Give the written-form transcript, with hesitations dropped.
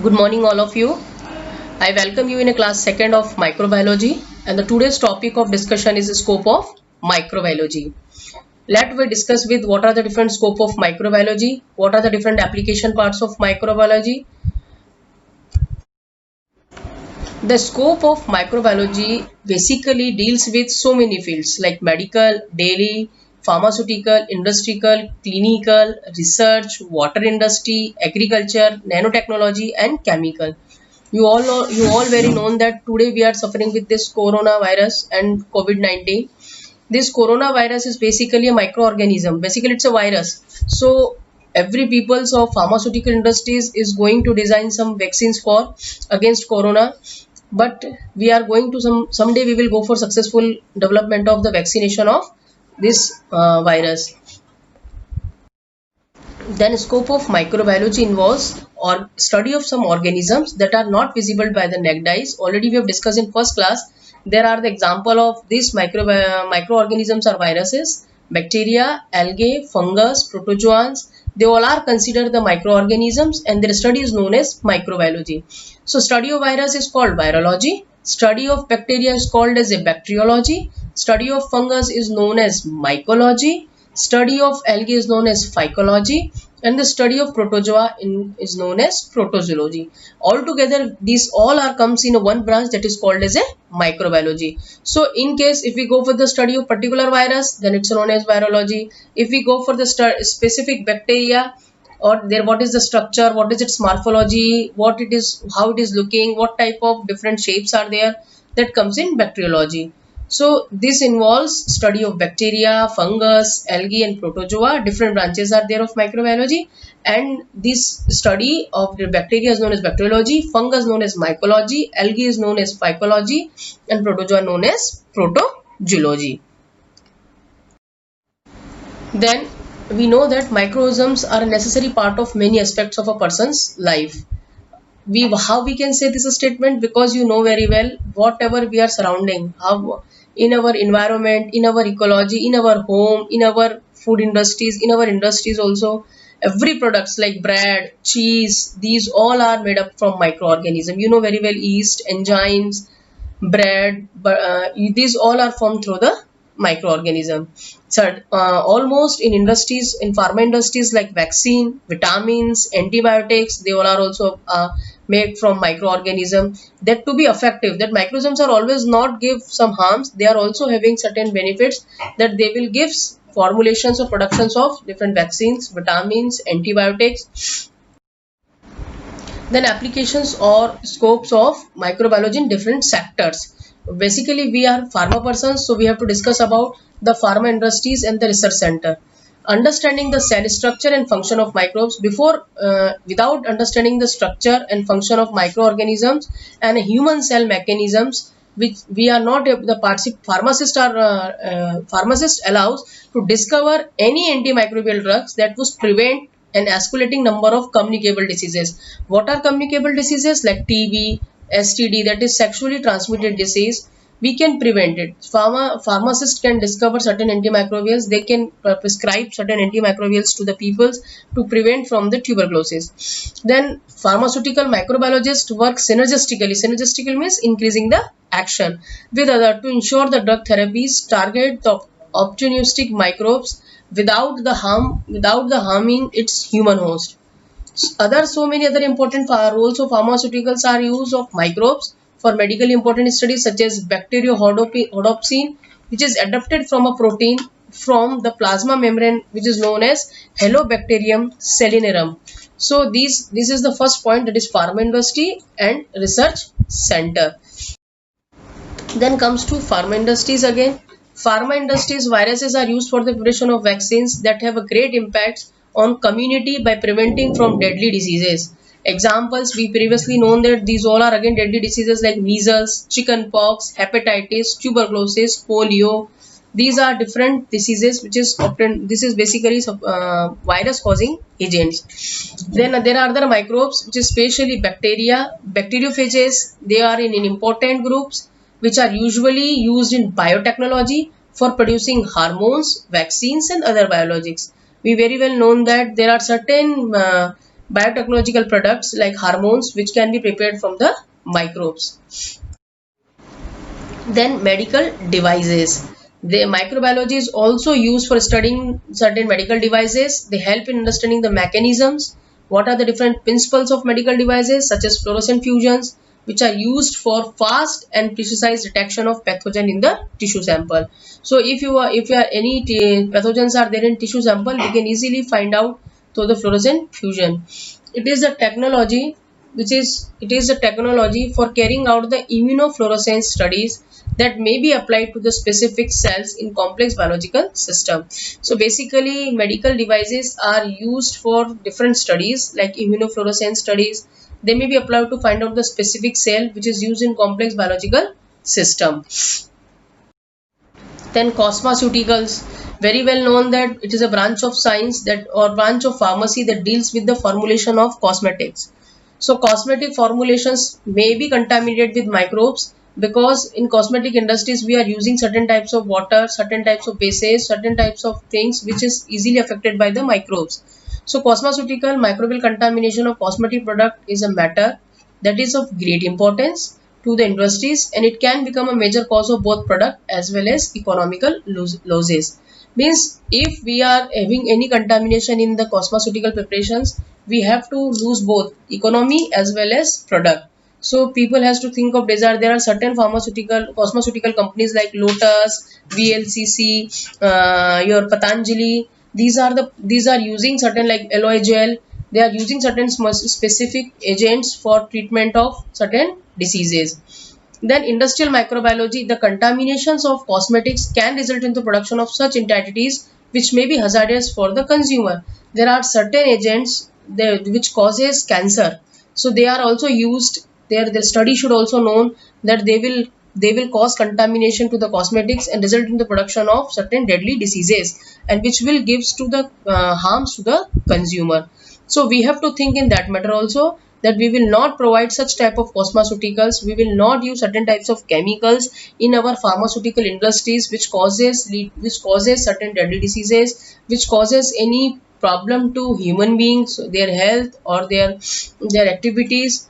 Good morning all of you. I welcome you in a class second of microbiology, and the today's topic of discussion is the scope of microbiology. Let we discuss with what are the different scope of microbiology, what are the different application parts of microbiology. The scope of microbiology basically deals with so many fields like medical, daily, pharmaceutical, industrial, clinical, research, water industry, agriculture, nanotechnology and chemical. You all very known that today we are suffering with this coronavirus and COVID-19. This coronavirus is basically a microorganism. Basically, it's a virus. So every people's of pharmaceutical industries is going to design some vaccines for against corona. But we are going to someday we will go for successful development of the vaccination of this virus. Then scope of microbiology involves or study of some organisms that are not visible by the naked eyes. Already we have discussed in first class. There are the example of these microorganisms are viruses, bacteria, algae, fungus, protozoans. They all are considered the microorganisms and their study is known as microbiology. So study of virus is called virology. Study of bacteria is called as a bacteriology. Study of fungus is known as mycology. Study of algae is known as phycology and the study of protozoa is known as protozoology. Altogether, these all are comes in one branch that is called as a microbiology. So, in case if we go for the study of particular virus, then it's known as virology. If we go for the specific bacteria, or there what is the structure, what is its morphology, what it is, how it is looking, what type of different shapes are there, that comes in bacteriology. So this involves study of bacteria, fungus, algae and protozoa. Different branches are there of microbiology, and this study of the bacteria is known as bacteriology, fungus known as mycology, algae is known as phycology and protozoa known as protozoology. Then we know that microorganisms are a necessary part of many aspects of a person's life. How we can say this statement? Because you know very well whatever we are surrounding, how in our environment, in our ecology, in our home, in our food industries, in our industries also, every products like bread, cheese, these all are made up from microorganism. You know very well yeast, enzymes, bread, these all are formed through the microorganism. So almost in industries, in pharma industries like vaccine, vitamins, antibiotics, they all are also made from microorganism. That to be effective, that microorganisms are always not give some harms, they are also having certain benefits, that they will give formulations or productions of different vaccines, vitamins, antibiotics. Then applications or scopes of microbiology in different sectors. Basically we are pharma persons, so we have to discuss about the pharma industries and the research center. Understanding the cell structure and function of microbes. Without understanding the structure and function of microorganisms and human cell mechanisms, which we are not the pharmacist allows to discover any antimicrobial drugs that would prevent an escalating number of communicable diseases. What are communicable diseases? Like TB, STD, that is sexually transmitted disease. We can prevent it. Pharmacists can discover certain antimicrobials. They can prescribe certain antimicrobials to the peoples to prevent from the tuberculosis. Then pharmaceutical microbiologists work synergistically. Synergistically means increasing the action with other to ensure the drug therapies target the opportunistic microbes without the harming its human host. So many other important roles of pharmaceuticals are use of microbes for medically important studies such as bacteriorhodopsin, which is adapted from a protein from the plasma membrane which is known as Halobacterium salinarum. So this is the first point, that is pharma industry and research center. Then comes to pharma industries again. Pharma industries viruses are used for the preparation of vaccines that have a great impact on community by preventing from deadly diseases. Examples, we previously known that these all are again deadly diseases like measles, chickenpox, hepatitis, tuberculosis, polio. These are different diseases which is often, this is basically virus causing agents. Then there are other microbes which is especially bacteria, bacteriophages. They are in important groups which are usually used in biotechnology for producing hormones, vaccines and other biologics. We very well known that there are certain biotechnological products like hormones which can be prepared from the microbes. Then medical devices. The microbiology is also used for studying certain medical devices. They help in understanding the mechanisms, what are the different principles of medical devices such as fluorescent fusions, which are used for fast and precise detection of pathogen in the tissue sample. So if you are any pathogens are there in tissue sample, we can easily find out through the fluorescent fusion. It is a technology for carrying out the immunofluorescence studies that may be applied to the specific cells in complex biological system. So basically medical devices are used for different studies like immunofluorescence studies. They may be applied to find out the specific cell which is used in complex biological system. Then cosmeceuticals, very well known that it is a branch of science that or branch of pharmacy that deals with the formulation of cosmetics. So cosmetic formulations may be contaminated with microbes because in cosmetic industries we are using certain types of water, certain types of bases, certain types of things which is easily affected by the microbes. So cosmeceutical microbial contamination of cosmetic product is a matter that is of great importance to the industries, and it can become a major cause of both product as well as economical losses. Means if we are having any contamination in the cosmeceutical preparations, we have to lose both economy as well as product. So people has to think of desire. There are certain cosmeceutical companies like Lotus, VLCC, your Patanjali. These are using certain like aloe gel. They are using certain specific agents for treatment of certain diseases. Then industrial microbiology, the contaminations of cosmetics can result in the production of such entities which may be hazardous for the consumer. There are certain agents which causes cancer. So they are also used. The study should also know that they will cause contamination to the cosmetics and result in the production of certain deadly diseases, and which will gives to the harms to the consumer. So we have to think in that matter also, that we will not provide such type of cosmeceuticals. We will not use certain types of chemicals in our pharmaceutical industries which causes certain deadly diseases, which causes any problem to human beings, their health or their activities.